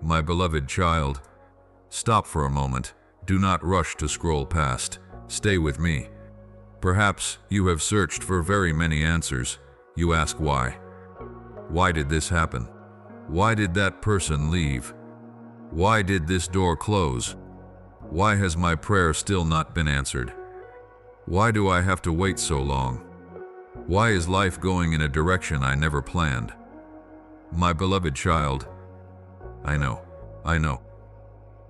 My beloved child, stop for a moment. Do not rush to scroll past. Stay with me. Perhaps you have searched for very many answers. You ask why. Why did this happen? Why did that person leave? Why did this door close? Why has my prayer still not been answered? Why do I have to wait so long? Why is life going in a direction I never planned? My beloved child, I know.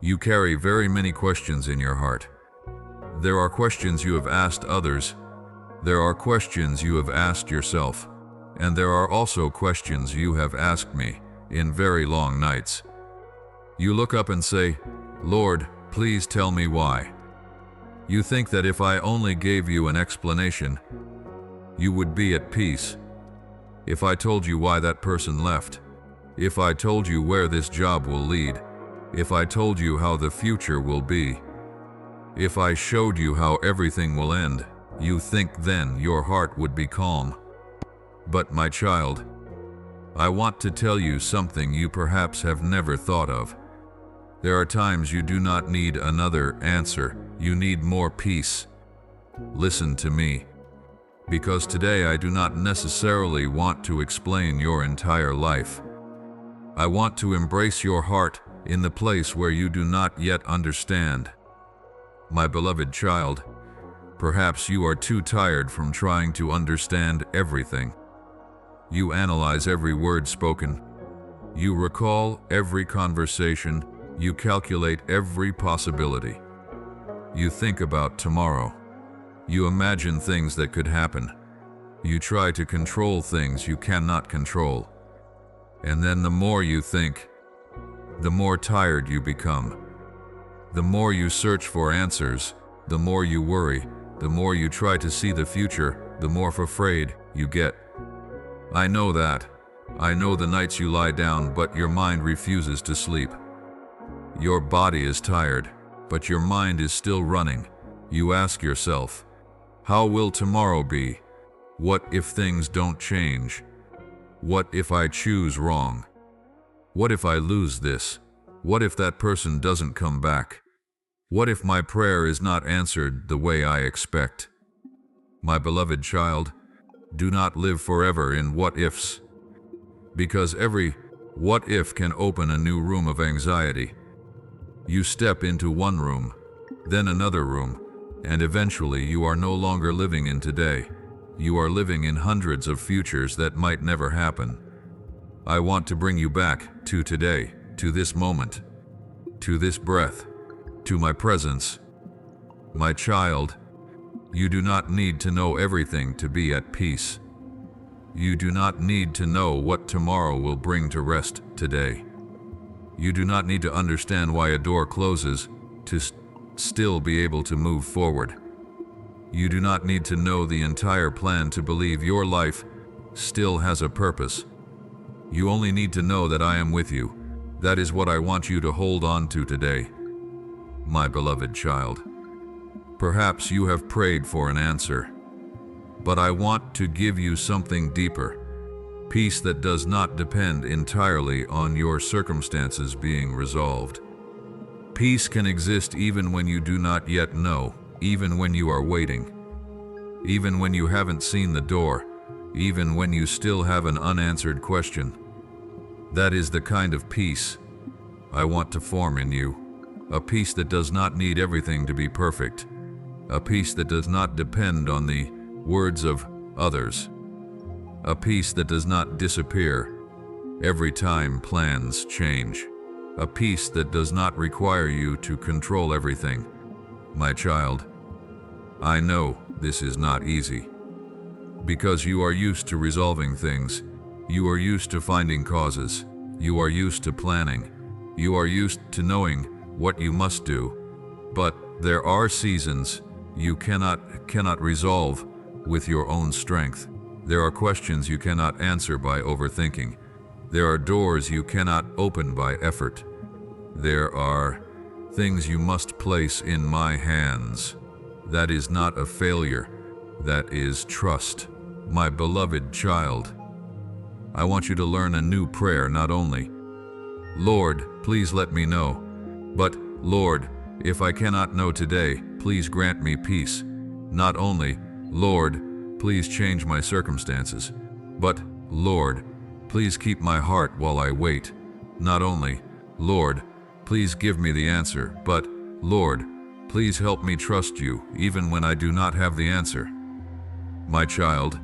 You carry very many questions in your heart. There are questions you have asked others. There are questions you have asked yourself. And there are also questions you have asked me in very long nights. You look up and say, Lord, please tell me why. You think that if I only gave you an explanation, you would be at peace. If I told you why that person left, if I told you where this job will lead, if I told you how the future will be, if I showed you how everything will end, you think then your heart would be calm. But my child, I want to tell you something you perhaps have never thought of. There are times you do not need another answer, you need more peace. Listen to me, because today I do not necessarily want to explain your entire life. I want to embrace your heart in the place where you do not yet understand. My beloved child, perhaps you are too tired from trying to understand everything. You analyze every word spoken. You recall every conversation. You calculate every possibility. You think about tomorrow. You imagine things that could happen. You try to control things you cannot control. And then the more you think, the more tired you become. The more you search for answers, the more you worry, the more you try to see the future, the more afraid you get. I know that. I know the nights you lie down, but your mind refuses to sleep. Your body is tired, but your mind is still running. You ask yourself, how will tomorrow be? What if things don't change? What if I choose wrong? What if I lose this? What if that person doesn't come back? What if my prayer is not answered the way I expect? My beloved child, do not live forever in what-ifs, because every what-if can open a new room of anxiety. You step into one room, then another room, and eventually you are no longer living in today. You are living in hundreds of futures that might never happen. I want to bring you back to today, to this moment, to this breath, to my presence. My child, you do not need to know everything to be at peace. You do not need to know what tomorrow will bring to rest today. You do not need to understand why a door closes to still be able to move forward. You do not need to know the entire plan to believe your life still has a purpose. You only need to know that I am with you. That is what I want you to hold on to today. My beloved child, perhaps you have prayed for an answer, but I want to give you something deeper. Peace that does not depend entirely on your circumstances being resolved. Peace can exist even when you do not yet know, even when you are waiting, even when you haven't seen the door, even when you still have an unanswered question. That is the kind of peace I want to form in you, a peace that does not need everything to be perfect, a peace that does not depend on the words of others, a peace that does not disappear every time plans change, a peace that does not require you to control everything. My child, I know this is not easy, because you are used to resolving things, you are used to finding causes, you are used to planning, you are used to knowing what you must do, but there are seasons you cannot resolve with your own strength. There are questions you cannot answer by overthinking. There are doors you cannot open by effort. There are things you must place in my hands. That is not a failure. That is trust. My beloved child, I want you to learn a new prayer, not only Lord, please let me know. But, Lord, if I cannot know today, please grant me peace. Not only, Lord, please change my circumstances, but, Lord, please keep my heart while I wait. Not only, Lord, please give me the answer, but, Lord, please help me trust you even when I do not have the answer. My child,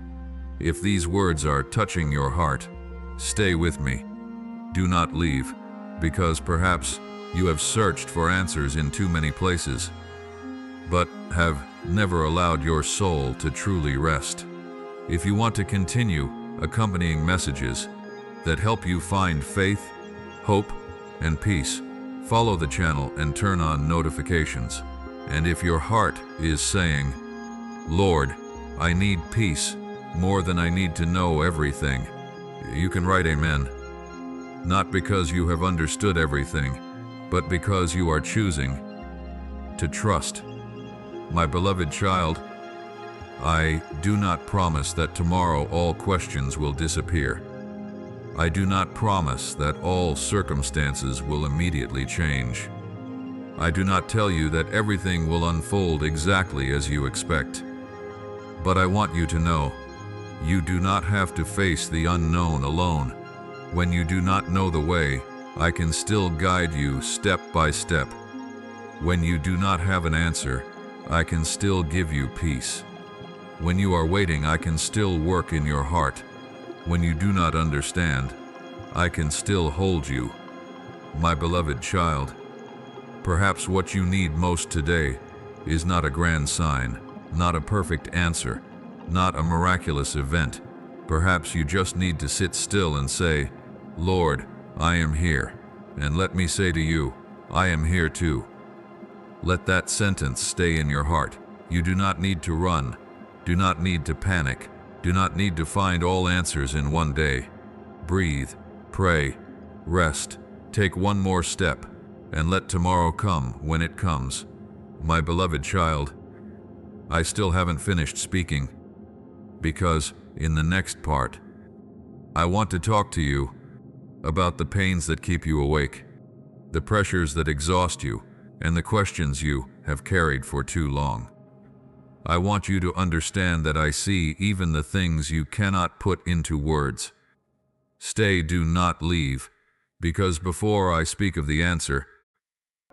if these words are touching your heart, stay with me. Do not leave, because perhaps you have searched for answers in too many places, but have never allowed your soul to truly rest. If you want to continue accompanying messages that help you find faith, hope, and peace, follow the channel and turn on notifications. And if your heart is saying, Lord, I need peace more than I need to know everything, you can write Amen. Not because you have understood everything, but because you are choosing to trust. My beloved child, I do not promise that tomorrow all questions will disappear. I do not promise that all circumstances will immediately change. I do not tell you that everything will unfold exactly as you expect. But I want you to know, you do not have to face the unknown alone. When you do not know the way, I can still guide you step by step. When you do not have an answer, I can still give you peace. When you are waiting, I can still work in your heart. When you do not understand, I can still hold you. My beloved child, perhaps what you need most today is not a grand sign, not a perfect answer, not a miraculous event. Perhaps you just need to sit still and say, Lord, I am here. And let me say to you, I am here too. Let that sentence stay in your heart. You do not need to run. Do not need to panic. Do not need to find all answers in one day. Breathe, pray, rest, take one more step, and let tomorrow come when it comes. My beloved child, I still haven't finished speaking, because in the next part, I want to talk to you about the pains that keep you awake, the pressures that exhaust you, and the questions you have carried for too long. I want you to understand that I see even the things you cannot put into words. Stay, do not leave, because before I speak of the answer,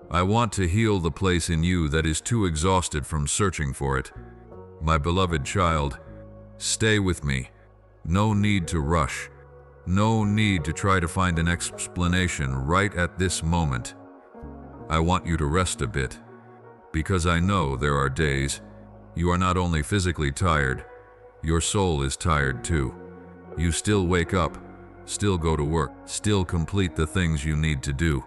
I want to heal the place in you that is too exhausted from searching for it. My beloved child, stay with me. No need to rush. No need to try to find an explanation right at this moment. I want you to rest a bit, because I know there are days you are not only physically tired, your soul is tired too. You still wake up, still go to work, still complete the things you need to do,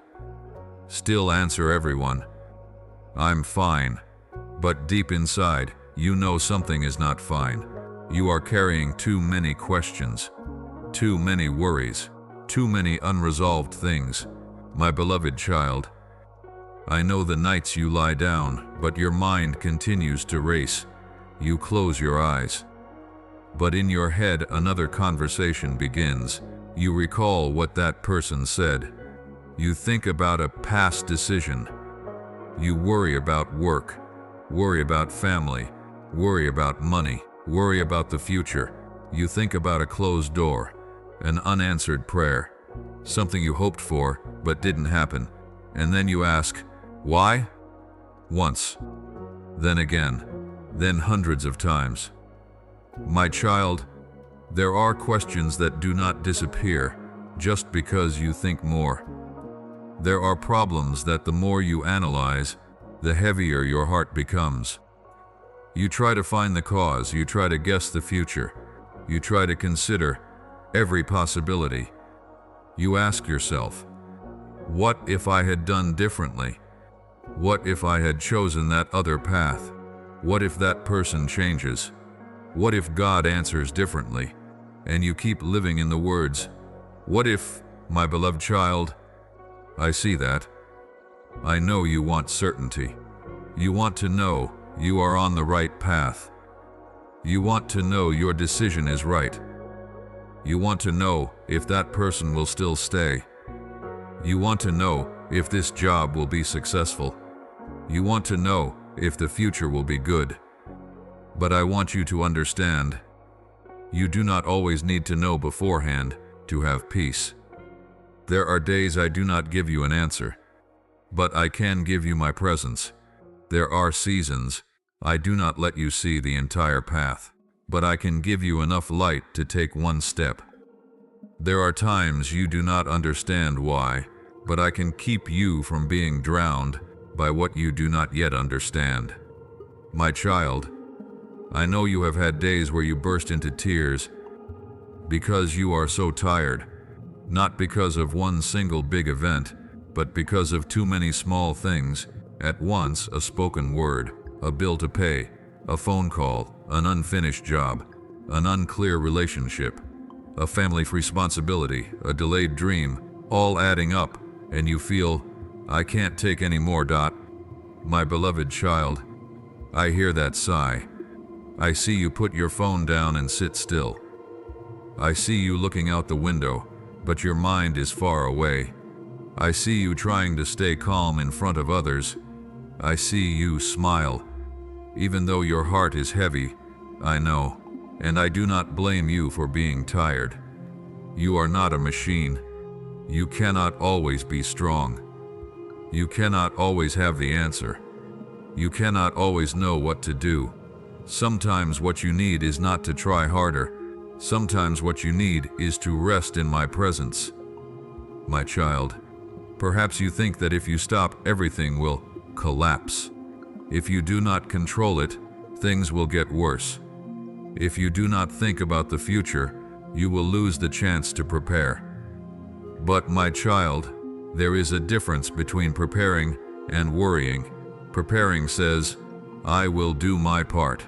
still answer everyone. I'm fine, but deep inside, you know something is not fine. You are carrying too many questions, too many worries, too many unresolved things. My beloved child, I know the nights you lie down, but your mind continues to race. You close your eyes, but in your head another conversation begins. You recall what that person said. You think about a past decision. You worry about work, worry about family, worry about money, worry about the future. You think about a closed door, an unanswered prayer, something you hoped for but didn't happen. And then you ask, why? Once, then again, then hundreds of times. My child, there are questions that do not disappear just because you think more. There are problems that the more you analyze, the heavier your heart becomes. You try to find the cause, you try to guess the future, you try to consider every possibility. You ask yourself, what if I had done differently? What if I had chosen that other path? What if that person changes? What if God answers differently? And you keep living in the words, what if, my beloved child? I see that. I know you want certainty. You want to know you are on the right path. You want to know your decision is right. You want to know if that person will still stay. You want to know if this job will be successful. You want to know if the future will be good. But I want you to understand, you do not always need to know beforehand to have peace. There are days I do not give you an answer, but I can give you my presence. There are seasons I do not let you see the entire path, but I can give you enough light to take one step. There are times you do not understand why, but I can keep you from being drowned by what you do not yet understand. My child, I know you have had days where you burst into tears because you are so tired, not because of one single big event, but because of too many small things at once: a spoken word, a bill to pay, a phone call, an unfinished job, an unclear relationship, a family responsibility, a delayed dream, all adding up, and you feel, I can't take any more. My beloved child, I hear that sigh. I see you put your phone down and sit still. I see you looking out the window, but your mind is far away. I see you trying to stay calm in front of others. I see you smile, even though your heart is heavy. I know, and I do not blame you for being tired. You are not a machine. You cannot always be strong. You cannot always have the answer. You cannot always know what to do. Sometimes what you need is not to try harder. Sometimes what you need is to rest in my presence. My child, perhaps you think that if you stop, everything will collapse. If you do not control it, things will get worse. If you do not think about the future, you will lose the chance to prepare. But my child, there is a difference between preparing and worrying. Preparing says, I will do my part.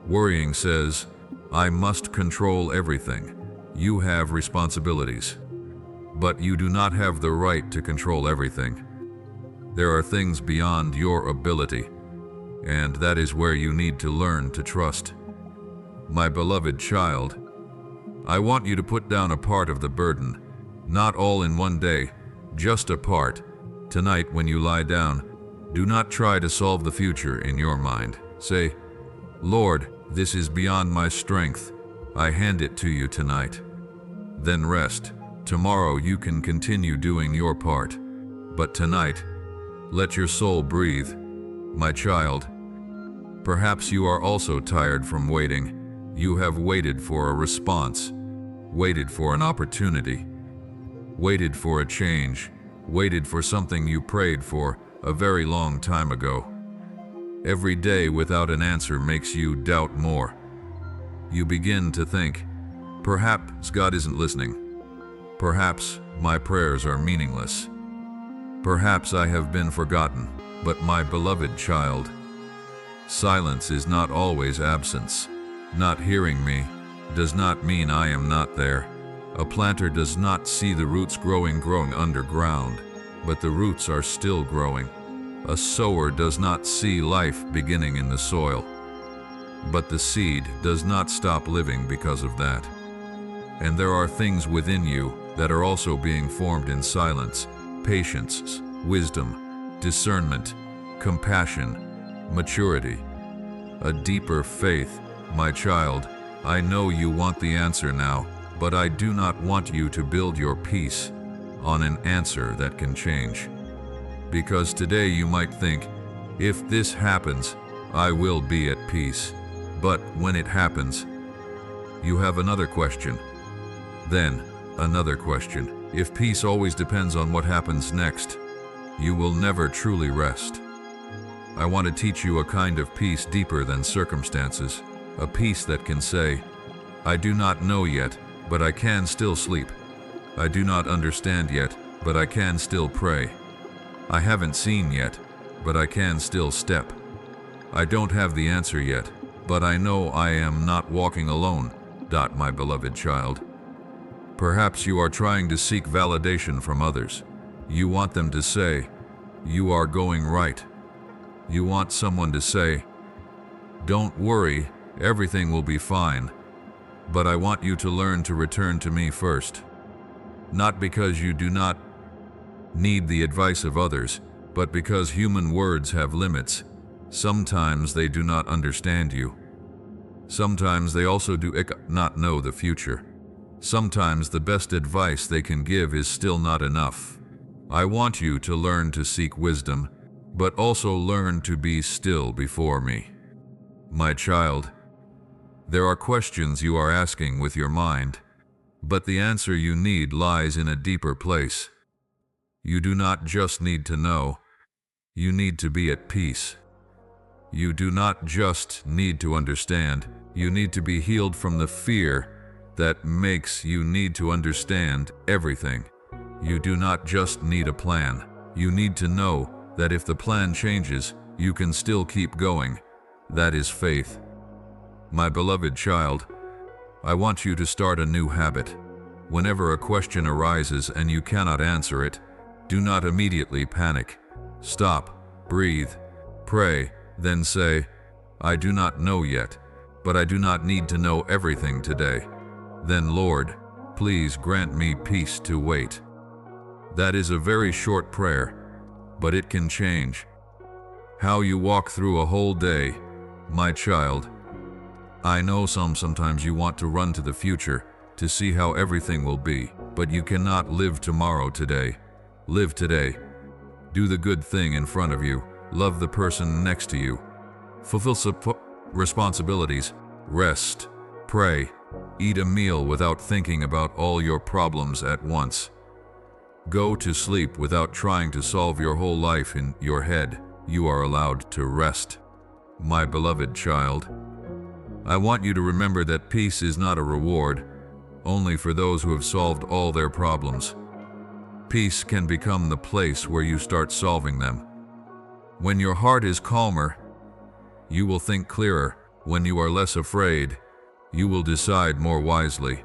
Worrying says, I must control everything. You have responsibilities, but you do not have the right to control everything. There are things beyond your ability, and that is where you need to learn to trust. My beloved child, I want you to put down a part of the burden, not all in one day, just a part. Tonight when you lie down, do not try to solve the future in your mind. Say, Lord, this is beyond my strength. I hand it to you tonight. Then rest. Tomorrow you can continue doing your part. But tonight, let your soul breathe. My child, perhaps you are also tired from waiting. You have waited for a response, waited for an opportunity, waited for a change, waited for something you prayed for a very long time ago. Every day without an answer makes you doubt more. You begin to think, perhaps God isn't listening. Perhaps my prayers are meaningless. Perhaps I have been forgotten. But my beloved child, silence is not always absence. Not hearing me does not mean I am not there. A planter does not see the roots growing underground, but the roots are still growing. A sower does not see life beginning in the soil, but the seed does not stop living because of that. And there are things within you that are also being formed in silence: patience, wisdom, discernment, compassion, maturity, a deeper faith. My child, I know you want the answer now, but I do not want you to build your peace on an answer that can change. Because today you might think, if this happens, I will be at peace. But when it happens, you have another question. Then, another question. If peace always depends on what happens next, you will never truly rest. I want to teach you a kind of peace deeper than circumstances, a peace that can say, I do not know yet, but I can still sleep. I do not understand yet, but I can still pray. I haven't seen yet, but I can still step. I don't have the answer yet, but I know I am not walking alone. My beloved child. Perhaps you are trying to seek validation from others. You want them to say, you are going right. You want someone to say, don't worry, everything will be fine. But I want you to learn to return to me first. Not because you do not need the advice of others, but because human words have limits, sometimes they do not understand you. Sometimes they also do not know the future. Sometimes the best advice they can give is still not enough. I want you to learn to seek wisdom, but also learn to be still before me. My child, there are questions you are asking with your mind, but the answer you need lies in a deeper place. You do not just need to know, you need to be at peace. You do not just need to understand, you need to be healed from the fear that makes you need to understand everything. You do not just need a plan, you need to know that if the plan changes, you can still keep going. That is faith. My beloved child, I want you to start a new habit. Whenever a question arises and you cannot answer it, do not immediately panic. Stop, breathe, pray, then say, I do not know yet, but I do not need to know everything today. Then, Lord, please grant me peace to wait. That is a very short prayer, but it can change how you walk through a whole day, my child. I know sometimes you want to run to the future to see how everything will be, but you cannot live tomorrow today. Live today. Do the good thing in front of you. Love the person next to you. Fulfill responsibilities. Rest. Pray. Eat a meal without thinking about all your problems at once. Go to sleep without trying to solve your whole life in your head. You are allowed to rest. My beloved child, I want you to remember that peace is not a reward only for those who have solved all their problems. Peace can become the place where you start solving them. When your heart is calmer, you will think clearer. When you are less afraid, you will decide more wisely.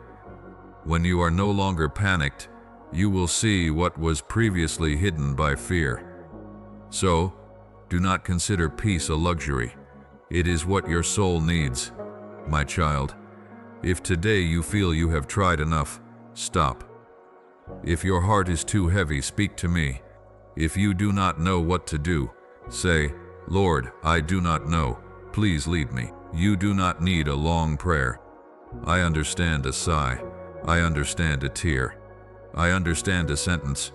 When you are no longer panicked, you will see what was previously hidden by fear. So, do not consider peace a luxury. It is what your soul needs, my child. If today you feel you have tried enough, stop. If your heart is too heavy, speak to me. If you do not know what to do, say, Lord, I do not know. Please lead me. You do not need a long prayer. I understand a sigh. I understand a tear. I understand a sentence.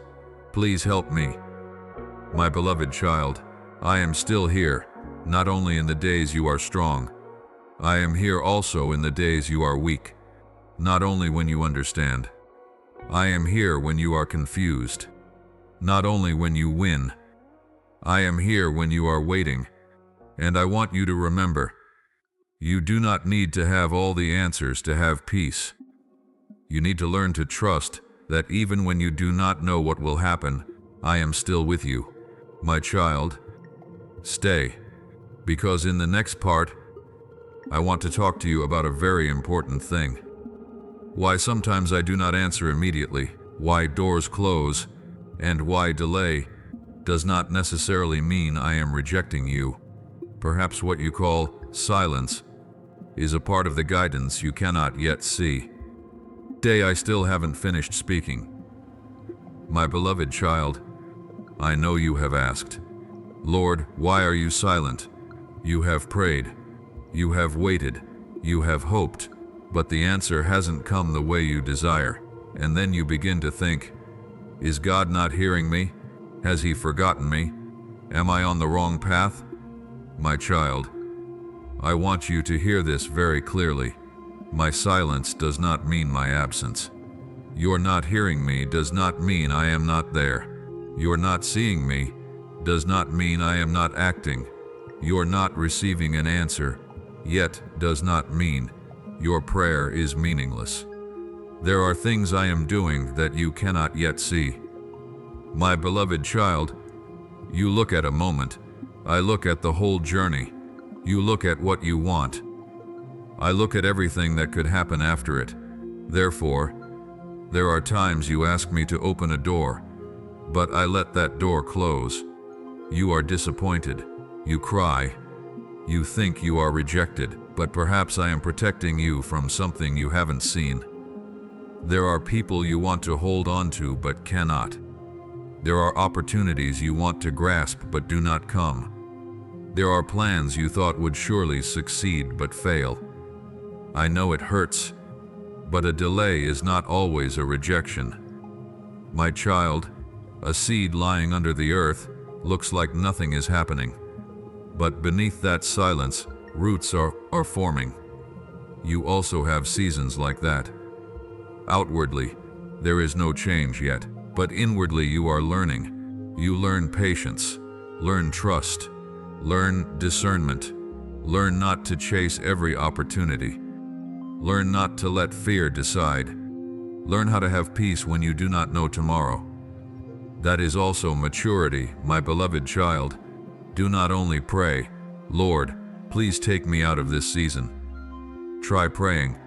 Please help me. My beloved child, I am still here, not only in the days you are strong. I am here also in the days you are weak, not only when you understand. I am here when you are confused, not only when you win. I am here when you are waiting, and I want you to remember, you do not need to have all the answers to have peace. You need to learn to trust that even when you do not know what will happen, I am still with you. My child, stay, because in the next part, I want to talk to you about a very important thing. Why sometimes I do not answer immediately, why doors close, and why delay does not necessarily mean I am rejecting you. Perhaps what you call silence is a part of the guidance you cannot yet see. Today I still haven't finished speaking. My beloved child, I know you have asked, Lord, why are you silent? You have prayed, you have waited, you have hoped, but the answer hasn't come the way you desire. And then you begin to think, is God not hearing me? Has He forgotten me? Am I on the wrong path? My child, I want you to hear this very clearly. My silence does not mean my absence. Your not hearing me does not mean I am not there. Your not seeing me does not mean I am not acting. Your not receiving an answer yet does not mean your prayer is meaningless. There are things I am doing that you cannot yet see. My beloved child, you look at a moment, I look at the whole journey. You look at what you want. I look at everything that could happen after it. Therefore, there are times you ask me to open a door, but I let that door close. You are disappointed. You cry. You think you are rejected, but perhaps I am protecting you from something you haven't seen. There are people you want to hold on to but cannot. There are opportunities you want to grasp but do not come. There are plans you thought would surely succeed but fail. I know it hurts, but a delay is not always a rejection. My child, a seed lying under the earth looks like nothing is happening, but beneath that silence, roots are forming. You also have seasons like that. Outwardly, there is no change yet, but inwardly you are learning. You learn patience, learn trust, learn discernment, learn not to chase every opportunity, learn not to let fear decide, learn how to have peace when you do not know tomorrow. That is also maturity, my beloved child. Do not only pray, Lord, please take me out of this season. Try praying,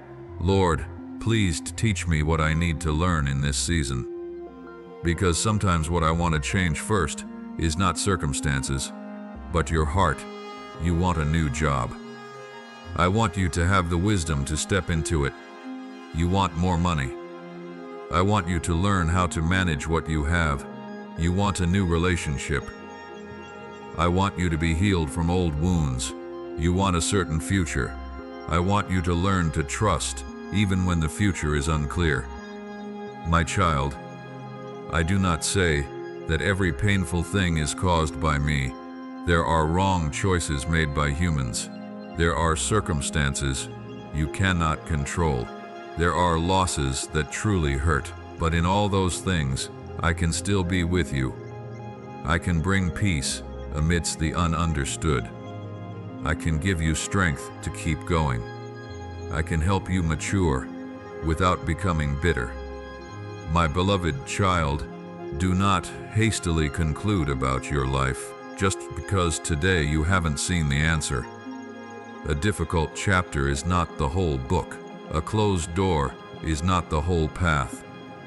Lord, please teach me what I need to learn in this season. Because sometimes what I want to change first is not circumstances, but your heart. You want a new job. I want you to have the wisdom to step into it. You want more money. I want you to learn how to manage what you have. You want a new relationship. I want you to be healed from old wounds. You want a certain future. I want you to learn to trust, even when the future is unclear. My child, I do not say that every painful thing is caused by me. There are wrong choices made by humans. There are circumstances you cannot control. There are losses that truly hurt. But in all those things, I can still be with you. I can bring peace amidst the ununderstood. I can give you strength to keep going. I can help you mature without becoming bitter. My beloved child, do not hastily conclude about your life just because today you haven't seen the answer. A difficult chapter is not the whole book. A closed door is not the whole path.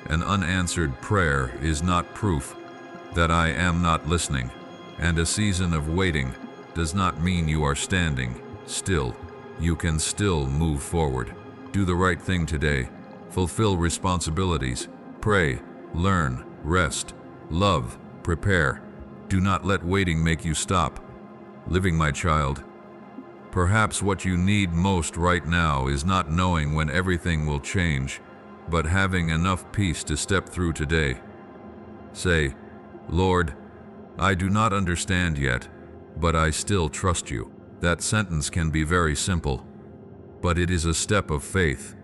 An unanswered prayer is not proof that I am not listening, and a season of waiting does not mean you are standing still. You can still move forward. Do the right thing today. Fulfill responsibilities. Pray, learn, rest, love, prepare. Do not let waiting make you stop living, my child. Perhaps what you need most right now is not knowing when everything will change, but having enough peace to step through today. Say, Lord, I do not understand yet, but I still trust you. That sentence can be very simple, but it is a step of faith.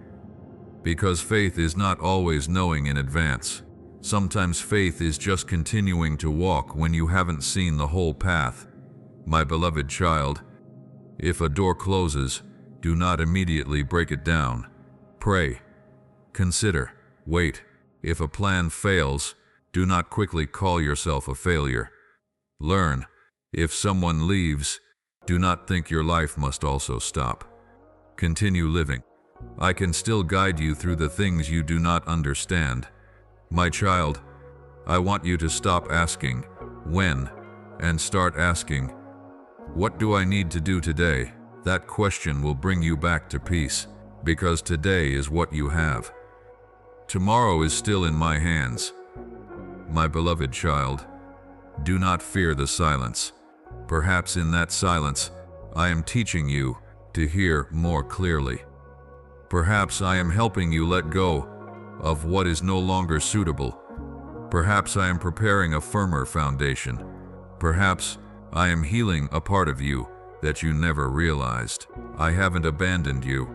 Because faith is not always knowing in advance. Sometimes faith is just continuing to walk when you haven't seen the whole path. My beloved child, if a door closes, do not immediately break it down. Pray. Consider. Wait. If a plan fails, do not quickly call yourself a failure. Learn. If someone leaves, do not think your life must also stop. Continue living. I can still guide you through the things you do not understand. My child, I want you to stop asking, when, and start asking, what do I need to do today? That question will bring you back to peace, because today is what you have. Tomorrow is still in my hands. My beloved child, do not fear the silence. Perhaps in that silence, I am teaching you to hear more clearly. Perhaps I am helping you let go of what is no longer suitable. Perhaps I am preparing a firmer foundation. Perhaps I am healing a part of you that you never realized. I haven't abandoned you.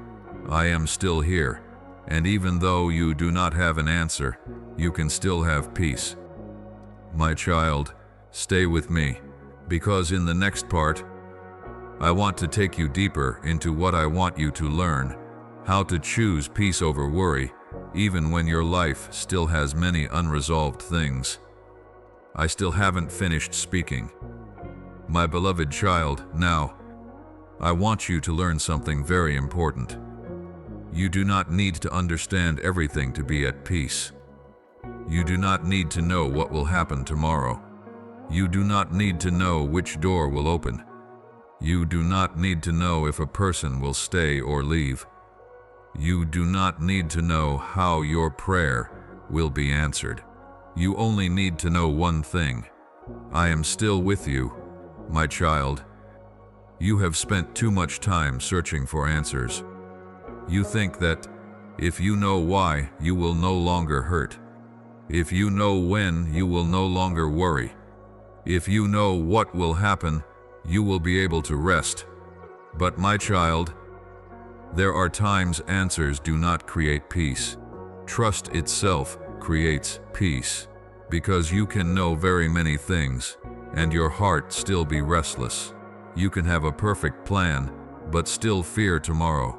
I am still here. And even though you do not have an answer, you can still have peace. My child, stay with me, because in the next part, I want to take you deeper into what I want you to learn, how to choose peace over worry, even when your life still has many unresolved things. I still haven't finished speaking. My beloved child, now, I want you to learn something very important. You do not need to understand everything to be at peace. You do not need to know what will happen tomorrow. You do not need to know which door will open. You do not need to know if a person will stay or leave. You do not need to know how your prayer will be answered. You only need to know one thing. I am still with you, my child. You have spent too much time searching for answers. You think that if you know why, you will no longer hurt. If you know when, you will no longer worry. If you know what will happen, you will be able to rest. But my child, there are times answers do not create peace. Trust itself creates peace, because you can know very many things, and your heart still be restless. You can have a perfect plan, but still fear tomorrow.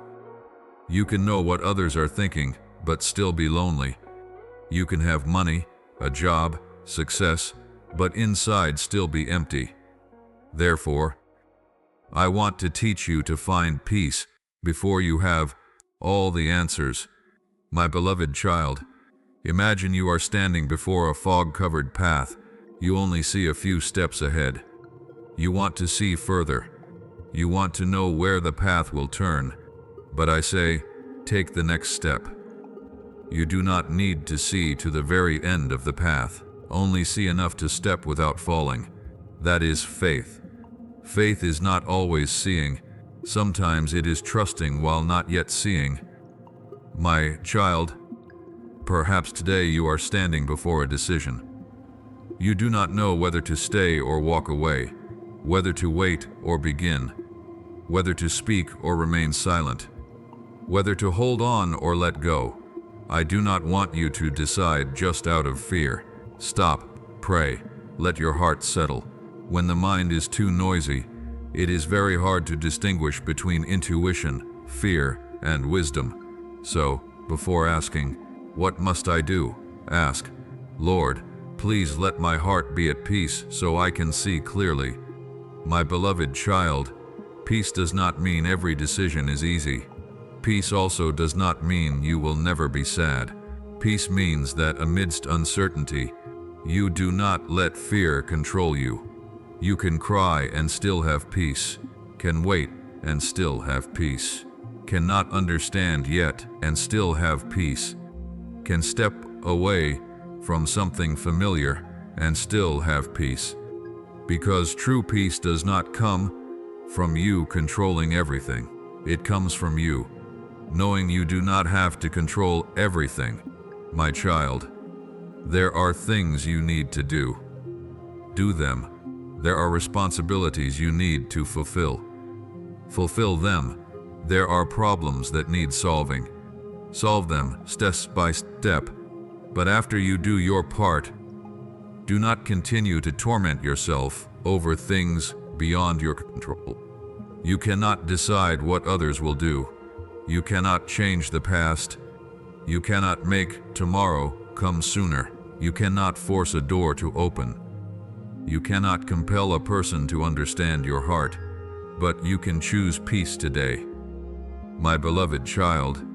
You can know what others are thinking, but still be lonely. You can have money, a job, success, but inside still be empty. Therefore, I want to teach you to find peace before you have all the answers. My beloved child, imagine you are standing before a fog-covered path. You only see a few steps ahead. You want to see further. You want to know where the path will turn. But I say, take the next step. You do not need to see to the very end of the path. Only see enough to step without falling. That is faith. Faith is not always seeing. Sometimes it is trusting while not yet seeing. My child, perhaps today you are standing before a decision. You do not know whether to stay or walk away, whether to wait or begin, whether to speak or remain silent, whether to hold on or let go. I do not want you to decide just out of fear. Stop, pray, let your heart settle. When the mind is too noisy, it is very hard to distinguish between intuition, fear, and wisdom. So, before asking, "What must I do?" ask, "Lord, please let my heart be at peace so I can see clearly." My beloved child, peace does not mean every decision is easy. Peace also does not mean you will never be sad. Peace means that amidst uncertainty, you do not let fear control you. You can cry and still have peace, can wait and still have peace, cannot understand yet and still have peace, can step away from something familiar and still have peace. Because true peace does not come from you controlling everything. It comes from you knowing you do not have to control everything. My child, there are things you need to do. Do them. There are responsibilities you need to fulfill. Fulfill them. There are problems that need solving. Solve them step by step. But after you do your part, do not continue to torment yourself over things beyond your control. You cannot decide what others will do. You cannot change the past. You cannot make tomorrow come sooner. You cannot force a door to open. You cannot compel a person to understand your heart, but you can choose peace today. My beloved child,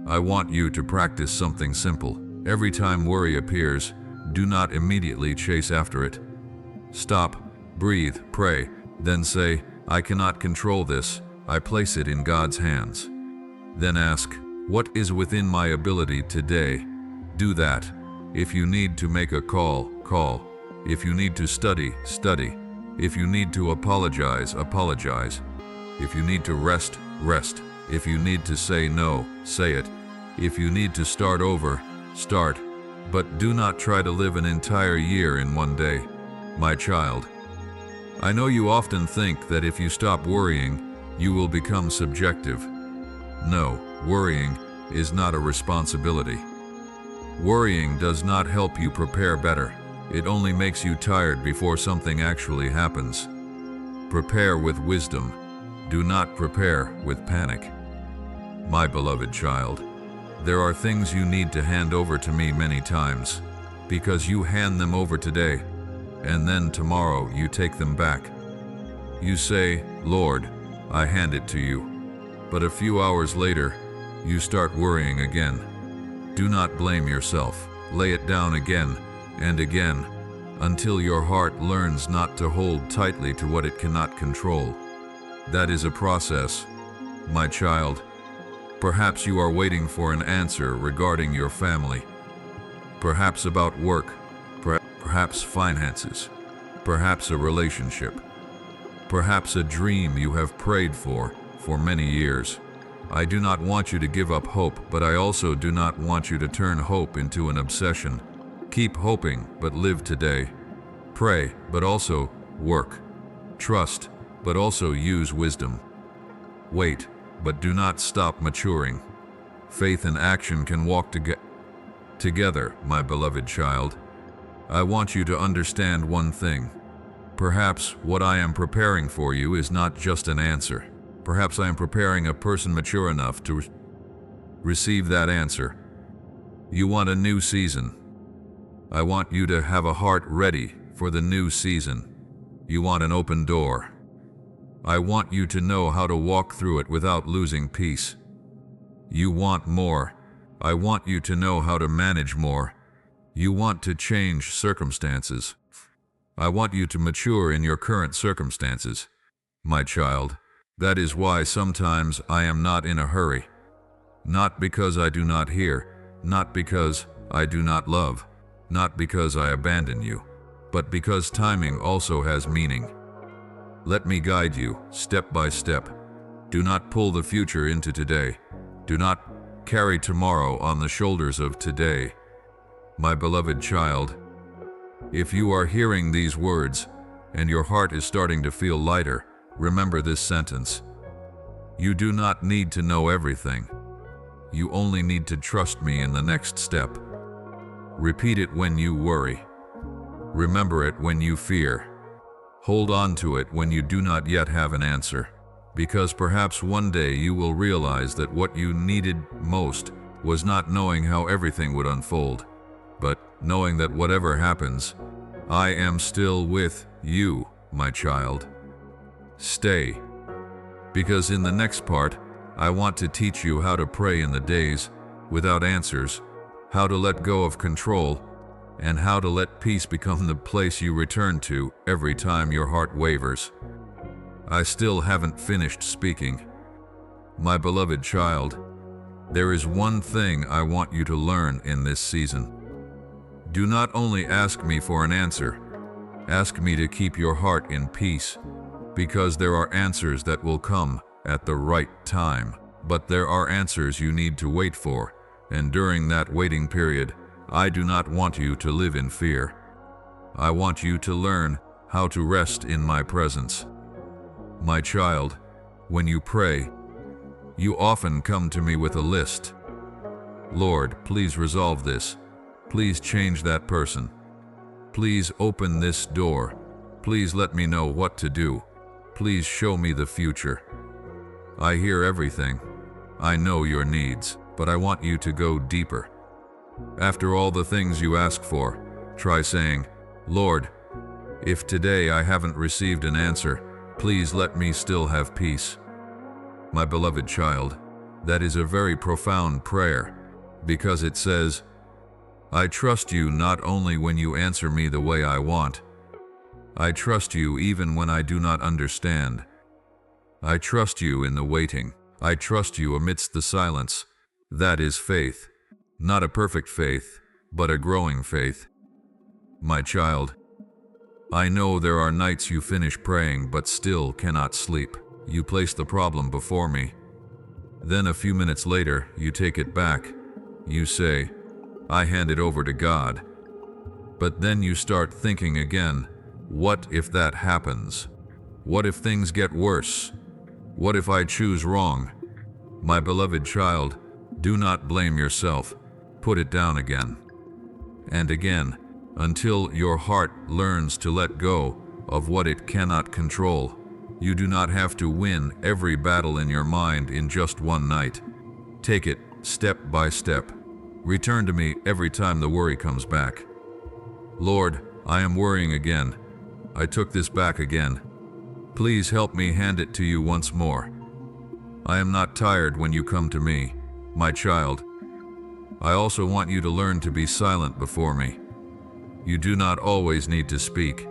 I want you to practice something simple. Every time worry appears, do not immediately chase after it. Stop, breathe, pray, then say, "I cannot control this. I place it in God's hands." Then ask, "What is within my ability today?" Do that. If you need to make a call, call. If you need to study, study. If you need to apologize, apologize. If you need to rest, rest. If you need to say no, say it. If you need to start over, start. But do not try to live an entire year in one day. My child, I know you often think that if you stop worrying, you will become subjective. No, worrying is not a responsibility. Worrying does not help you prepare better. It only makes you tired before something actually happens. Prepare with wisdom. Do not prepare with panic. My beloved child, there are things you need to hand over to me many times, because you hand them over today, and then tomorrow you take them back. You say, "Lord, I hand it to you." But a few hours later, you start worrying again. Do not blame yourself. Lay it down again and again until your heart learns not to hold tightly to what it cannot control. That is a process, my child. Perhaps you are waiting for an answer regarding your family. perhaps about work, perhaps finances, perhaps a relationship, perhaps a dream you have prayed for many years. I do not want you to give up hope, but I also do not want you to turn hope into an obsession. Keep hoping, but live today. Pray, but also work. Trust, but also use wisdom. Wait, but do not stop maturing. Faith and action can walk together, my beloved child. I want you to understand one thing. Perhaps what I am preparing for you is not just an answer. Perhaps I am preparing a person mature enough to receive that answer. You want a new season. I want you to have a heart ready for the new season. You want an open door. I want you to know how to walk through it without losing peace. You want more. I want you to know how to manage more. You want to change circumstances. I want you to mature in your current circumstances, my child. That is why sometimes I am not in a hurry. Not because I do not hear, not because I do not love, not because I abandon you, but because timing also has meaning. Let me guide you, step by step. Do not pull the future into today. Do not carry tomorrow on the shoulders of today. My beloved child, if you are hearing these words and your heart is starting to feel lighter, remember this sentence. You do not need to know everything. You only need to trust me in the next step. Repeat it when you worry. Remember it when you fear. Hold on to it when you do not yet have an answer, because perhaps one day you will realize that what you needed most was not knowing how everything would unfold, but knowing that whatever happens, I am still with you, my child. Stay, because in the next part, I want to teach you how to pray in the days without answers, how to let go of control, and how to let peace become the place you return to every time your heart wavers. I still haven't finished speaking. My beloved child, there is one thing I want you to learn in this season. Do not only ask me for an answer, ask me to keep your heart in peace, because there are answers that will come at the right time, but there are answers you need to wait for, and during that waiting period, I do not want you to live in fear. I want you to learn how to rest in my presence. My child, when you pray, you often come to me with a list. Lord, please resolve this. Please change that person. Please open this door. Please let me know what to do. Please show me the future. I hear everything. I know your needs, but I want you to go deeper. After all the things you ask for, try saying, Lord, if today I haven't received an answer, please let me still have peace. My beloved child, that is a very profound prayer, because it says, I trust you not only when you answer me the way I want. I trust you even when I do not understand. I trust you in the waiting. I trust you amidst the silence. That is faith. Not a perfect faith, but a growing faith. My child, I know there are nights you finish praying but still cannot sleep. You place the problem before me. Then a few minutes later, you take it back. You say, I hand it over to God. But then you start thinking again, what if that happens? What if things get worse? What if I choose wrong? My beloved child, do not blame yourself. Put it down again and again until your heart learns to let go of what it cannot control. You do not have to win every battle in your mind in just one night. Take it step by step. Return to me every time the worry comes back. Lord, I am worrying again. I took this back again. Please help me hand it to you once more. I am not tired when you come to me, my child. I also want you to learn to be silent before me. You do not always need to speak.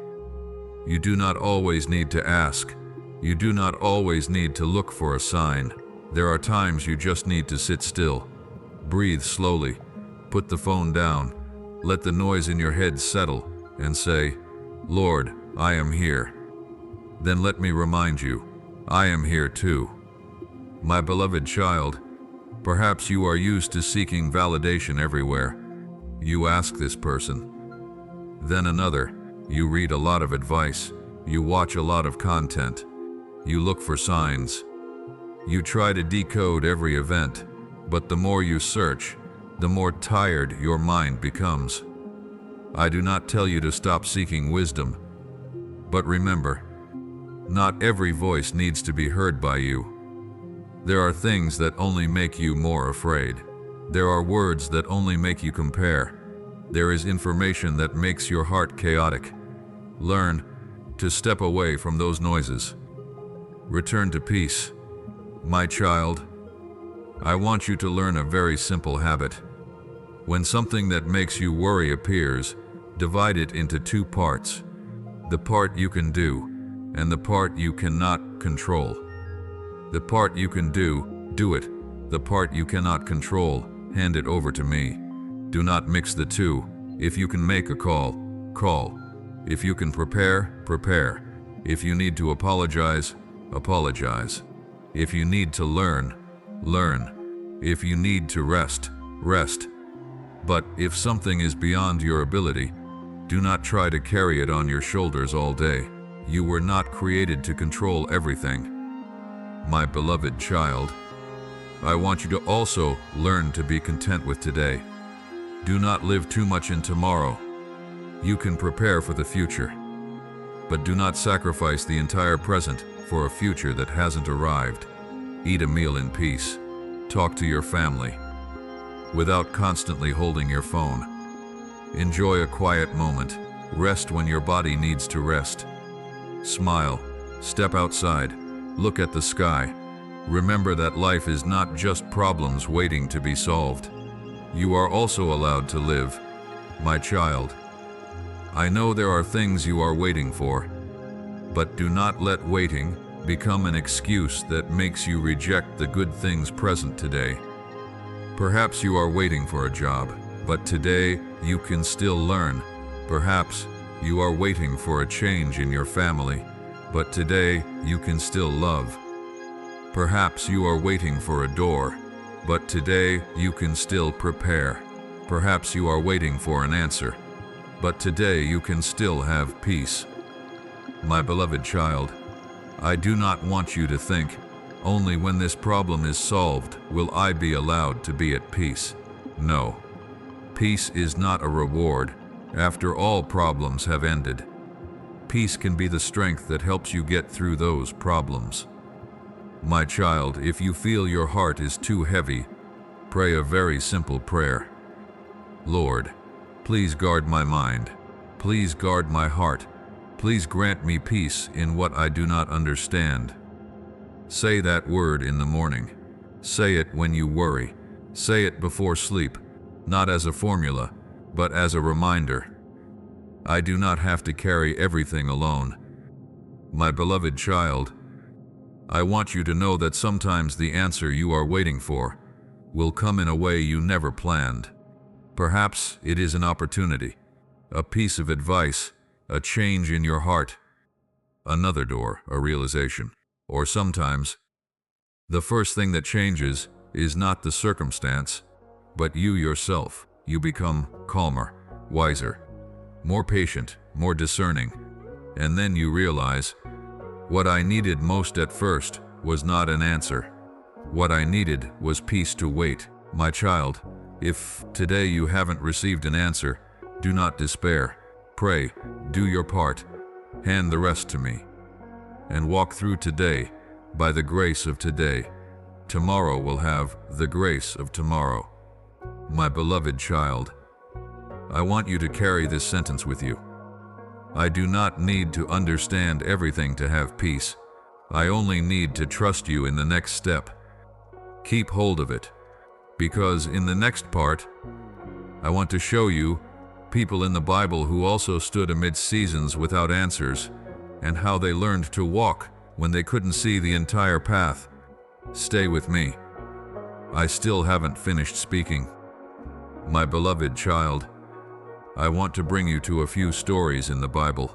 You do not always need to ask. You do not always need to look for a sign. There are times you just need to sit still. Breathe slowly. Put the phone down. Let the noise in your head settle and say, Lord, I am here. Then let me remind you, I am here too. My beloved child, perhaps you are used to seeking validation everywhere. You ask this person, then another. You read a lot of advice. You watch a lot of content. You look for signs. You try to decode every event, but the more you search, the more tired your mind becomes. I do not tell you to stop seeking wisdom, but remember, not every voice needs to be heard by you. There are things that only make you more afraid. There are words that only make you compare. There is information that makes your heart chaotic. Learn to step away from those noises. Return to peace. My child, I want you to learn a very simple habit. When something that makes you worry appears, divide it into two parts. The part you can do, and the part you cannot control. The part you can do, do it. The part you cannot control, hand it over to me. Do not mix the two. If you can make a call, call. If you can prepare, prepare. If you need to apologize, apologize. If you need to learn, learn. If you need to rest, rest. But if something is beyond your ability, do not try to carry it on your shoulders all day. You were not created to control everything. My beloved child, I want you to also learn to be content with today. Do not live too much in tomorrow. You can prepare for the future, but do not sacrifice the entire present for a future that hasn't arrived. Eat a meal in peace. Talk to your family without constantly holding your phone. Enjoy a quiet moment. Rest when your body needs to rest. Smile. Step outside. Look at the sky. Remember that life is not just problems waiting to be solved. You are also allowed to live. My child, I know there are things you are waiting for, but do not let waiting become an excuse that makes you reject the good things present today. Perhaps you are waiting for a job, but today you can still learn. Perhaps you are waiting for a change in your family, but today you can still love. Perhaps you are waiting for a door, but today you can still prepare. Perhaps you are waiting for an answer, but today you can still have peace. My beloved child, I do not want you to think, only when this problem is solved will I be allowed to be at peace. No. Peace is not a reward after all problems have ended. Peace can be the strength that helps you get through those problems. My child, if you feel your heart is too heavy, pray a very simple prayer. Lord, please guard my mind. Please guard my heart. Please grant me peace in what I do not understand. Say that word in the morning. Say it when you worry. Say it before sleep, not as a formula, but as a reminder. I do not have to carry everything alone. My beloved child, I want you to know that sometimes the answer you are waiting for will come in a way you never planned. Perhaps it is an opportunity, a piece of advice, a change in your heart, another door, a realization. Or sometimes, the first thing that changes is not the circumstance, but you yourself. You become calmer, wiser, more patient, more discerning, and then you realize, what I needed most at first was not an answer. What I needed was peace to wait. My child, if today you haven't received an answer, do not despair. Pray, do your part, hand the rest to me, and walk through today by the grace of today. Tomorrow will have the grace of tomorrow. My beloved child, I want you to carry this sentence with you. I do not need to understand everything to have peace. I only need to trust you in the next step. Keep hold of it, because in the next part, I want to show you people in the Bible who also stood amid seasons without answers, and how they learned to walk when they couldn't see the entire path. Stay with me. I still haven't finished speaking. My beloved child, I want to bring you to a few stories in the Bible.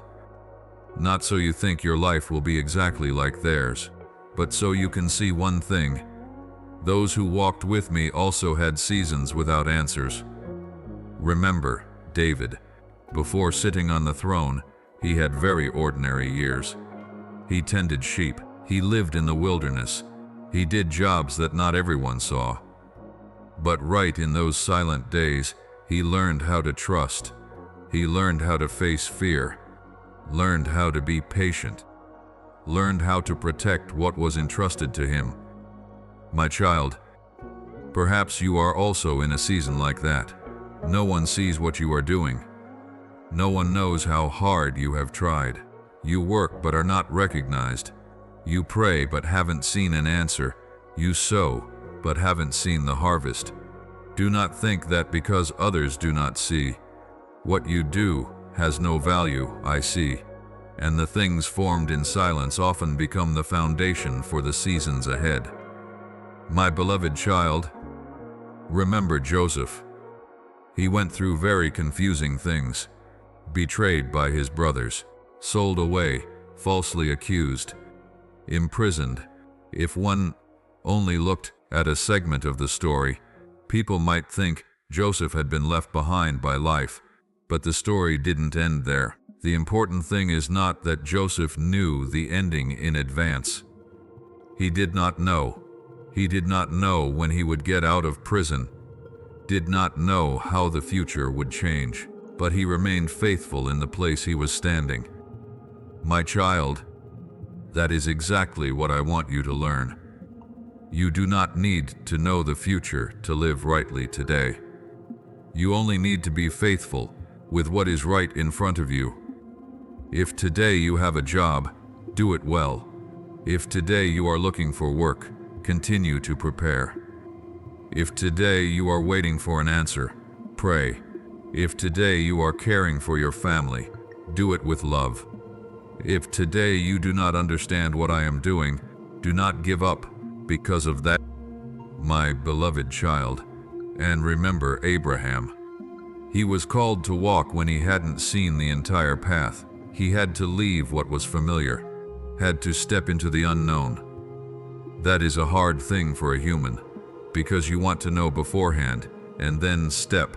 Not so you think your life will be exactly like theirs, but so you can see one thing. Those who walked with me also had seasons without answers. Remember, David. Before sitting on the throne, he had very ordinary years. He tended sheep. He lived in the wilderness. He did jobs that not everyone saw. But right in those silent days, he learned how to trust. He learned how to face fear, learned how to be patient, learned how to protect what was entrusted to him. My child, perhaps you are also in a season like that. No one sees what you are doing. No one knows how hard you have tried. You work but are not recognized. You pray but haven't seen an answer. You sow but haven't seen the harvest. Do not think that because others do not see, what you do has no value, I see, and the things formed in silence often become the foundation for the seasons ahead. My beloved child, remember Joseph. He went through very confusing things. Betrayed by his brothers, sold away, falsely accused, imprisoned. If one only looked at a segment of the story, people might think Joseph had been left behind by life. But the story didn't end there. The important thing is not that Joseph knew the ending in advance. He did not know. He did not know when he would get out of prison, did not know how the future would change, but he remained faithful in the place he was standing. My child, that is exactly what I want you to learn. You do not need to know the future to live rightly today. You only need to be faithful with what is right in front of you. If today you have a job, do it well. If today you are looking for work, continue to prepare. If today you are waiting for an answer, pray. If today you are caring for your family, do it with love. If today you do not understand what I am doing, do not give up because of that, my beloved child. And remember Abraham. He was called to walk when he hadn't seen the entire path. He had to leave what was familiar, had to step into the unknown. That is a hard thing for a human, because you want to know beforehand and then step.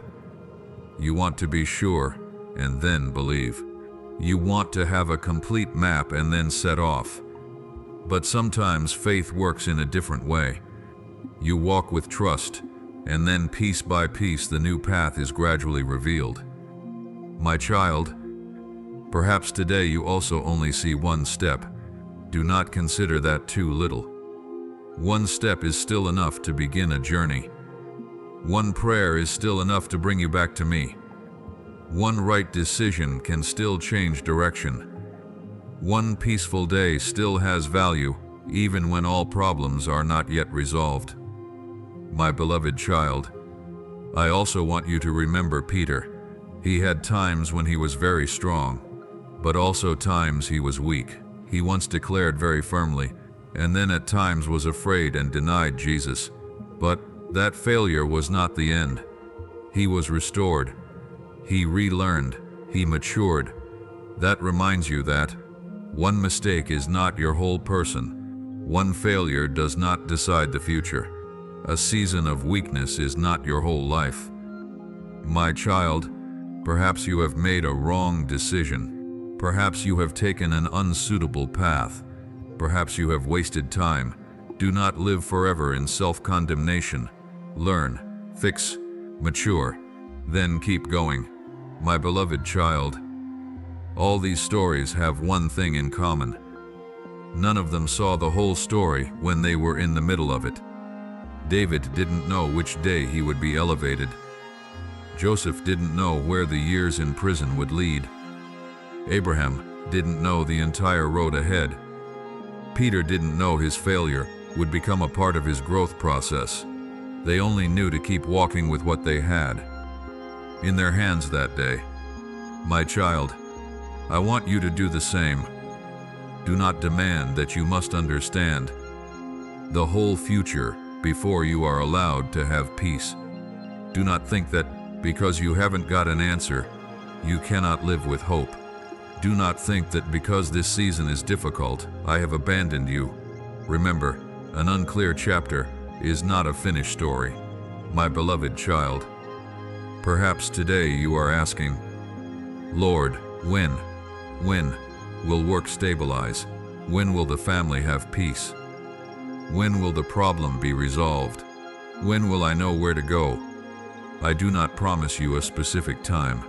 You want to be sure and then believe. You want to have a complete map and then set off. But sometimes faith works in a different way. You walk with trust, and then piece by piece the new path is gradually revealed. My child, perhaps today you also only see one step. Do not consider that too little. One step is still enough to begin a journey. One prayer is still enough to bring you back to me. One right decision can still change direction. One peaceful day still has value, even when all problems are not yet resolved. My beloved child, I also want you to remember Peter. He had times when he was very strong, but also times he was weak. He once declared very firmly, and then at times was afraid and denied Jesus. But that failure was not the end. He was restored. He relearned. He matured. That reminds you that one mistake is not your whole person. One failure does not decide the future. A season of weakness is not your whole life. My child, perhaps you have made a wrong decision. Perhaps you have taken an unsuitable path. Perhaps you have wasted time. Do not live forever in self-condemnation. Learn, fix, mature, then keep going. My beloved child, all these stories have one thing in common. None of them saw the whole story when they were in the middle of it. David didn't know which day he would be elevated. Joseph didn't know where the years in prison would lead. Abraham didn't know the entire road ahead. Peter didn't know his failure would become a part of his growth process. They only knew to keep walking with what they had in their hands that day. My child, I want you to do the same. Do not demand that you must understand the whole future before you are allowed to have peace. Do not think that because you haven't got an answer, you cannot live with hope. Do not think that because this season is difficult, I have abandoned you. Remember, an unclear chapter is not a finished story. My beloved child, perhaps today you are asking, Lord, when will work stabilize? When will the family have peace? When will the problem be resolved? When will I know where to go? I do not promise you a specific time,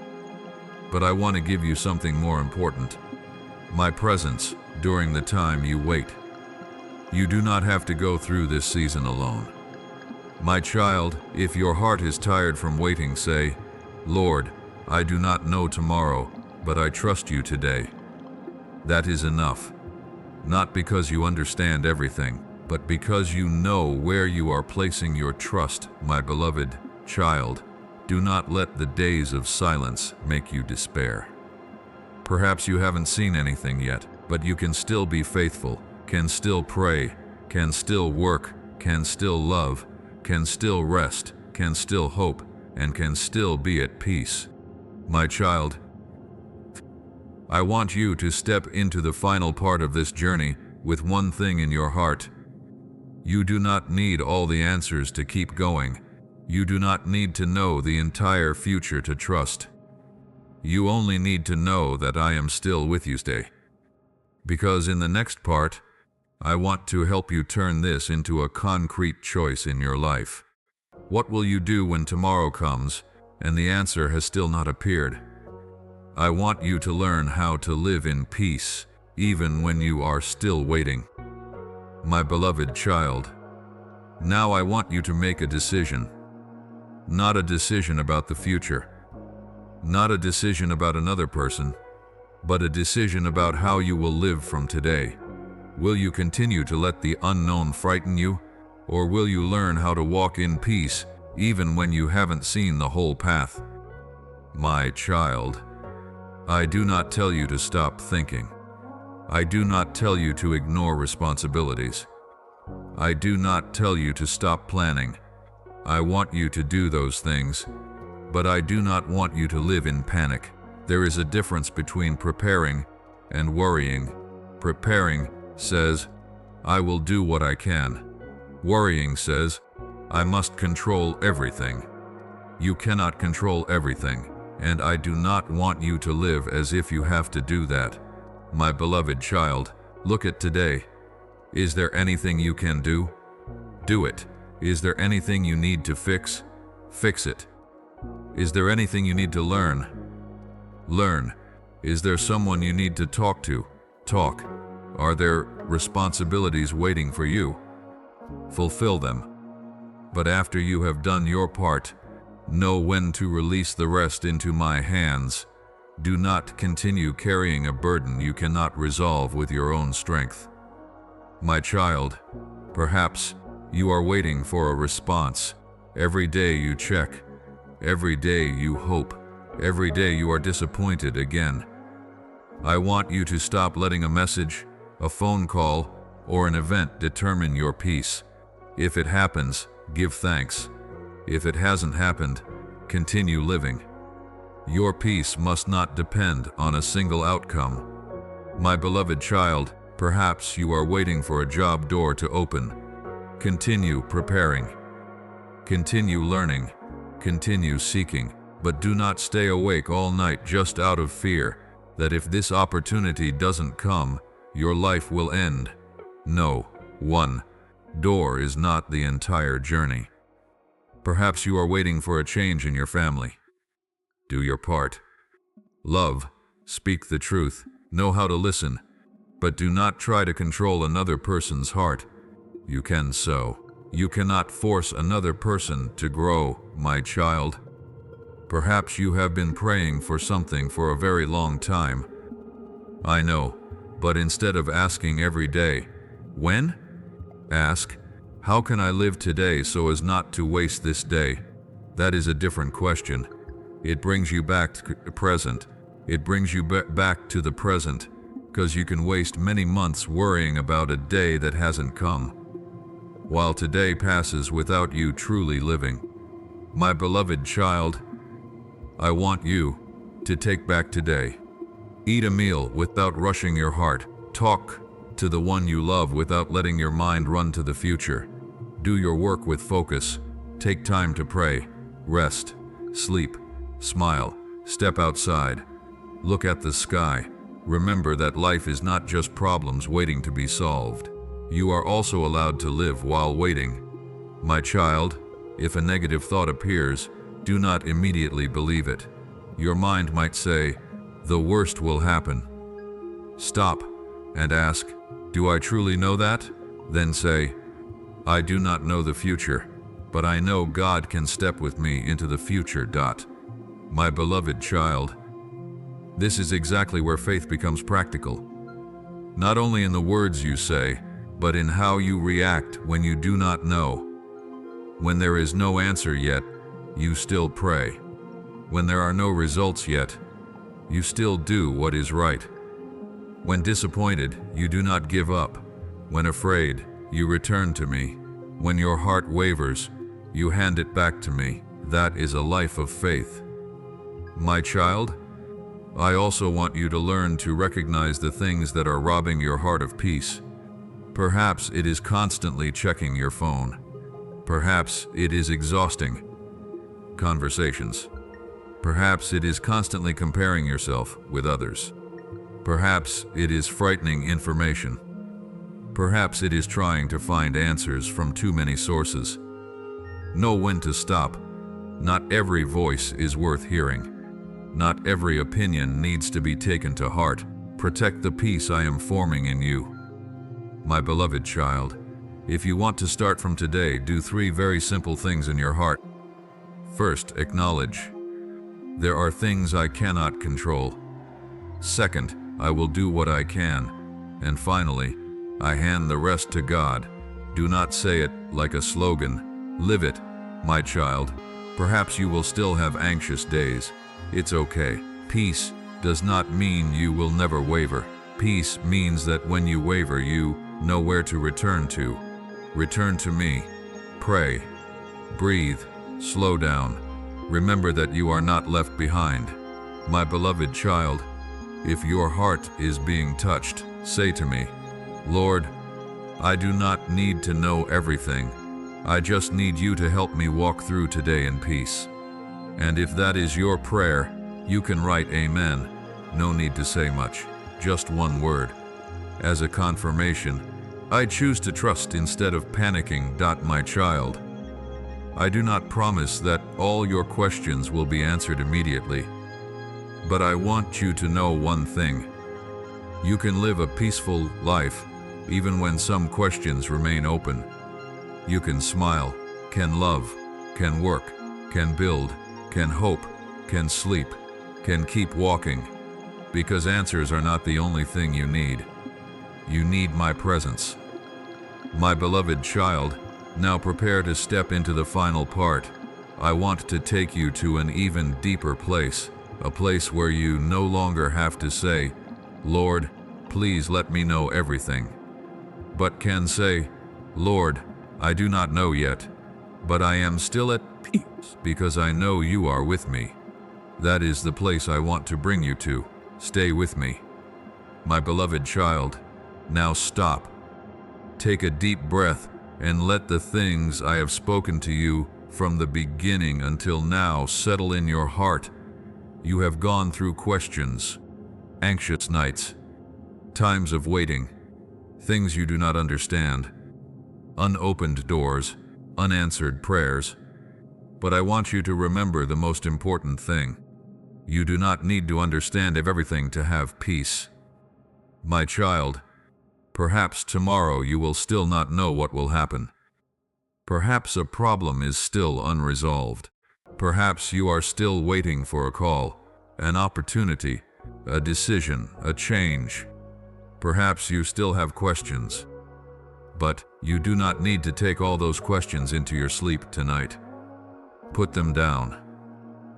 but I want to give you something more important. My presence during the time you wait. You do not have to go through this season alone. My child, if your heart is tired from waiting, say, Lord, I do not know tomorrow, but I trust you today. That is enough. Not because you understand everything, but because you know where you are placing your trust, my beloved child. Do not let the days of silence make you despair. Perhaps you haven't seen anything yet, but you can still be faithful, can still pray, can still work, can still love, can still rest, can still hope, and can still be at peace. My child, I want you to step into the final part of this journey with one thing in your heart. You do not need all the answers to keep going. You do not need to know the entire future to trust. You only need to know that I am still with you. Stay. Because in the next part, I want to help you turn this into a concrete choice in your life. What will you do when tomorrow comes and the answer has still not appeared? I want you to learn how to live in peace, even when you are still waiting. My beloved child, now I want you to make a decision. Not a decision about the future. Not a decision about another person, but a decision about how you will live from today. Will you continue to let the unknown frighten you, or will you learn how to walk in peace even when you haven't seen the whole path? My child, I do not tell you to stop thinking. I do not tell you to ignore responsibilities. I do not tell you to stop planning. I want you to do those things, but I do not want you to live in panic. There is a difference between preparing and worrying. Preparing says, I will do what I can. Worrying says, I must control everything. You cannot control everything, and I do not want you to live as if you have to do that. My beloved child, look at today. Is there anything you can do? Do it. Is there anything you need to fix? Fix it. Is there anything you need to learn? Learn. Is there someone you need to talk to? Talk. Are there responsibilities waiting for you? Fulfill them. But after you have done your part, know when to release the rest into my hands. Do not continue carrying a burden you cannot resolve with your own strength. My child, perhaps you are waiting for a response. Every day you check. Every day you hope. Every day you are disappointed again. I want you to stop letting a message, a phone call, or an event determine your peace. If it happens, give thanks. If it hasn't happened, continue living. Your peace must not depend on a single outcome. My beloved child, perhaps you are waiting for a job door to open. Continue preparing. Continue learning. Continue seeking, but do not stay awake all night just out of fear that if this opportunity doesn't come, your life will end. No, one door is not the entire journey. Perhaps you are waiting for a change in your family. Do your part. Love, speak the truth, know how to listen, but do not try to control another person's heart. You can so. You cannot force another person to grow, my child. Perhaps you have been praying for something for a very long time. I know, but instead of asking every day, when? Ask, how can I live today so as not to waste this day? That is a different question. It brings you back to the present. It brings you back to the present, because you can waste many months worrying about a day that hasn't come, while today passes without you truly living. My beloved child, I want you to take back today. Eat a meal without rushing your heart. Talk to the one you love without letting your mind run to the future. Do your work with focus. Take time to pray, rest, sleep, smile, step outside, look at the sky. Remember that life is not just problems waiting to be solved. You are also allowed to live while waiting. My child, if a negative thought appears, do not immediately believe it. Your mind might say, "The worst will happen." Stop and ask, "Do I truly know that?" Then say, "I do not know the future, but I know God can step with me into the future." My beloved child, this is exactly where faith becomes practical. Not only in the words you say, but in how you react when you do not know. When there is no answer yet, you still pray. When there are no results yet, you still do what is right. When disappointed, you do not give up. When afraid, you return to me. When your heart wavers, you hand it back to me. That is a life of faith. My child, I also want you to learn to recognize the things that are robbing your heart of peace. Perhaps it is constantly checking your phone. Perhaps it is exhausting conversations. Perhaps it is constantly comparing yourself with others. Perhaps it is frightening information. Perhaps it is trying to find answers from too many sources. Know when to stop. Not every voice is worth hearing. Not every opinion needs to be taken to heart. Protect the peace I am forming in you. My beloved child, if you want to start from today, do 3 very simple things in your heart. First, acknowledge. There are things I cannot control. Second, I will do what I can. And finally, I hand the rest to God. Do not say it like a slogan. Live it, my child. Perhaps you will still have anxious days. It's okay. Peace does not mean you will never waver. Peace means that when you waver, you know where to return to. Return to me. Pray. Breathe. Slow down. Remember that you are not left behind. My beloved child, if your heart is being touched, say to me, "Lord, I do not need to know everything. I just need you to help me walk through today in peace." And if that is your prayer, you can write Amen. No need to say much, just one word. As a confirmation, I choose to trust instead of panicking. My child, I do not promise that all your questions will be answered immediately, but I want you to know one thing. You can live a peaceful life even when some questions remain open. You can smile, can love, can work, can build, can hope, can sleep, can keep walking, because answers are not the only thing you need. You need my presence. My beloved child, now prepare to step into the final part. I want to take you to an even deeper place, a place where you no longer have to say, "Lord, please let me know everything," but can say, "Lord, I do not know yet, but I am still at peace because I know you are with me." That is the place I want to bring you to. Stay with me. My beloved child, now stop. Take a deep breath and let the things I have spoken to you from the beginning until now settle in your heart. You have gone through questions, anxious nights, times of waiting, things you do not understand, unopened doors, unanswered prayers. But I want you to remember the most important thing. You do not need to understand everything to have peace. My child, perhaps tomorrow you will still not know what will happen. Perhaps a problem is still unresolved. Perhaps you are still waiting for a call, an opportunity, a decision, a change. Perhaps you still have questions. But you do not need to take all those questions into your sleep tonight. Put them down.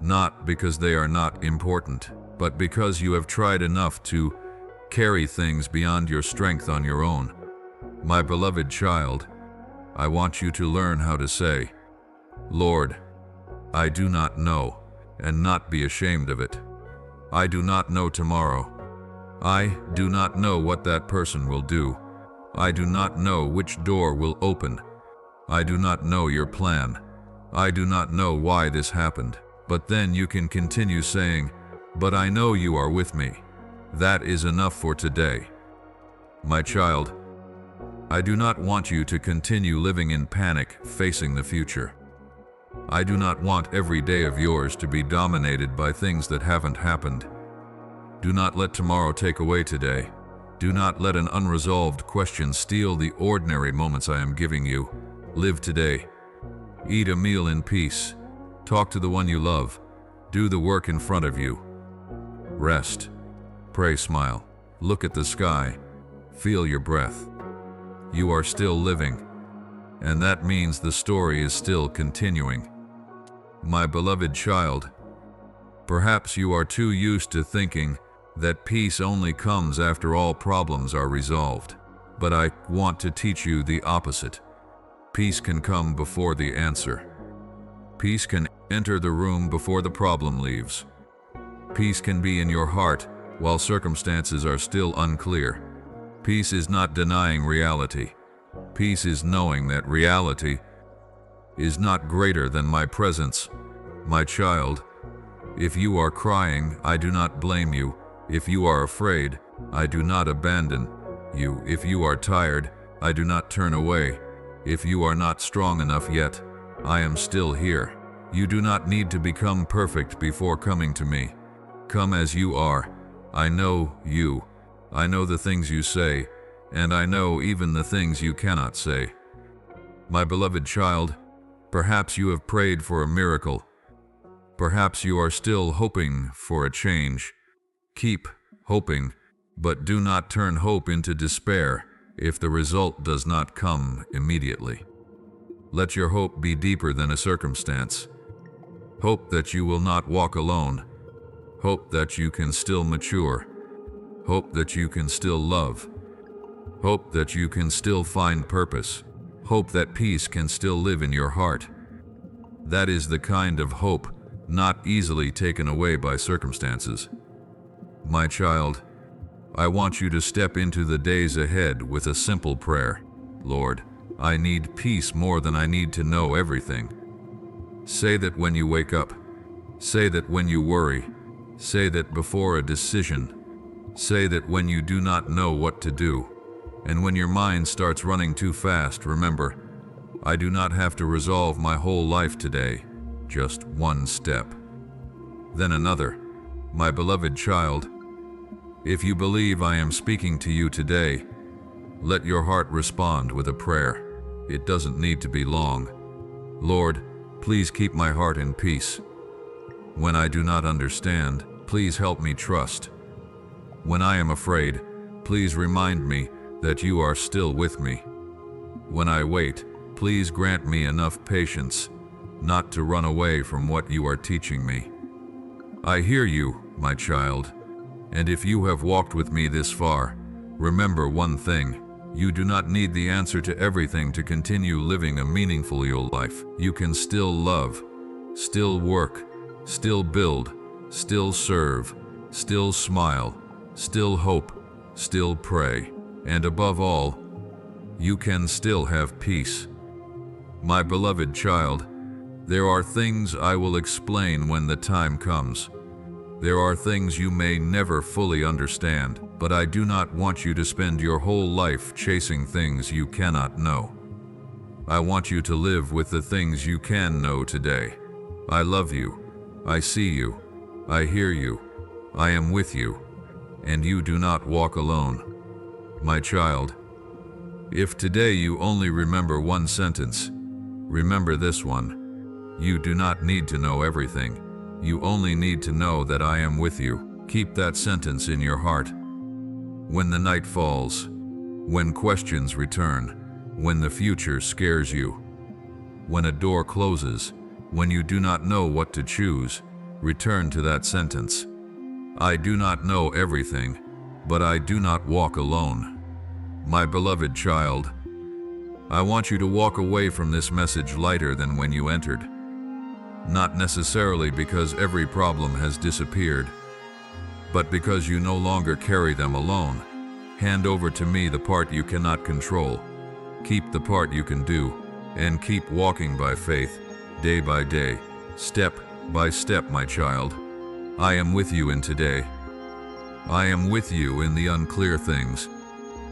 Not because they are not important, but because you have tried enough to carry things beyond your strength on your own. My beloved child, I want you to learn how to say, "Lord, I do not know," and not be ashamed of it. I do not know tomorrow. I do not know what that person will do. I do not know which door will open. I do not know your plan. I do not know why this happened. But then you can continue saying, but I know you are with me. That is enough for today. My child, I do not want you to continue living in panic, facing the future. I do not want every day of yours to be dominated by things that haven't happened. Do not let tomorrow take away today. Do not let an unresolved question steal the ordinary moments I am giving you. Live today. Eat a meal in peace. Talk to the one you love. Do the work in front of you. Rest. Pray, smile. Look at the sky. Feel your breath. You are still living, and that means the story is still continuing. My beloved child, perhaps you are too used to thinking that peace only comes after all problems are resolved. But I want to teach you the opposite. Peace can come before the answer. Peace can enter the room before the problem leaves. Peace can be in your heart while circumstances are still unclear. Peace is not denying reality. Peace is knowing that reality is not greater than my presence. My child, if you are crying, I do not blame you. If you are afraid, I do not abandon you. If you are tired, I do not turn away. If you are not strong enough yet, I am still here. You do not need to become perfect before coming to me. Come as you are. I know you. I know the things you say, and I know even the things you cannot say. My beloved child, perhaps you have prayed for a miracle. Perhaps you are still hoping for a change. Keep hoping, but do not turn hope into despair if the result does not come immediately. Let your hope be deeper than a circumstance. Hope that you will not walk alone. Hope that you can still mature. Hope that you can still love. Hope that you can still find purpose. Hope that peace can still live in your heart. That is the kind of hope not easily taken away by circumstances. My child, I want you to step into the days ahead with a simple prayer. Lord, I need peace more than I need to know everything. Say that when you wake up. Say that when you worry. Say that before a decision. Say that when you do not know what to do. And when your mind starts running too fast, remember, I do not have to resolve my whole life today, just one step. Then another. My beloved child, if you believe I am speaking to you today, let your heart respond with a prayer. It doesn't need to be long. Lord, please keep my heart in peace. When I do not understand, please help me trust. When I am afraid, please remind me that you are still with me. When I wait, please grant me enough patience not to run away from what you are teaching me. I hear you, my child, and if you have walked with me this far, remember one thing. You do not need the answer to everything to continue living a meaningful life. You can still love, still work, still build, still serve, still smile, still hope, still pray, and above all, you can still have peace. My beloved child, there are things I will explain when the time comes. There are things you may never fully understand, but I do not want you to spend your whole life chasing things you cannot know. I want you to live with the things you can know today. I love you. I see you. I hear you. I am with you. And you do not walk alone. My child, if today you only remember one sentence, remember this one. You do not need to know everything. You only need to know that I am with you. Keep that sentence in your heart. When the night falls, when questions return, when the future scares you, when a door closes, when you do not know what to choose, return to that sentence. I do not know everything, but I do not walk alone. My beloved child, I want you to walk away from this message lighter than when you entered. Not necessarily because every problem has disappeared, but because you no longer carry them alone. Hand over to me the part you cannot control. Keep the part you can do, and keep walking by faith, day by day, step by step, my child. I am with you in today. I am with you in the unclear things.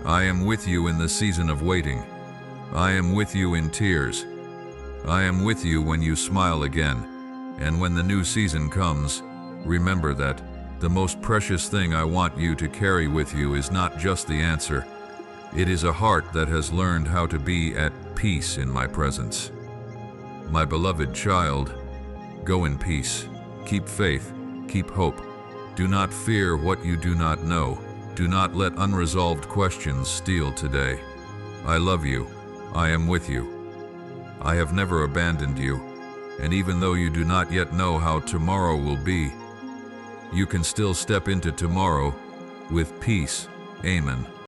I am with you in the season of waiting. I am with you in tears. I am with you when you smile again. And when the new season comes, remember that the most precious thing I want you to carry with you is not just the answer. It is a heart that has learned how to be at peace in my presence. My beloved child, go in peace. Keep faith. Keep hope. Do not fear what you do not know. Do not let unresolved questions steal today. I love you. I am with you. I have never abandoned you. And even though you do not yet know how tomorrow will be, you can still step into tomorrow with peace. Amen.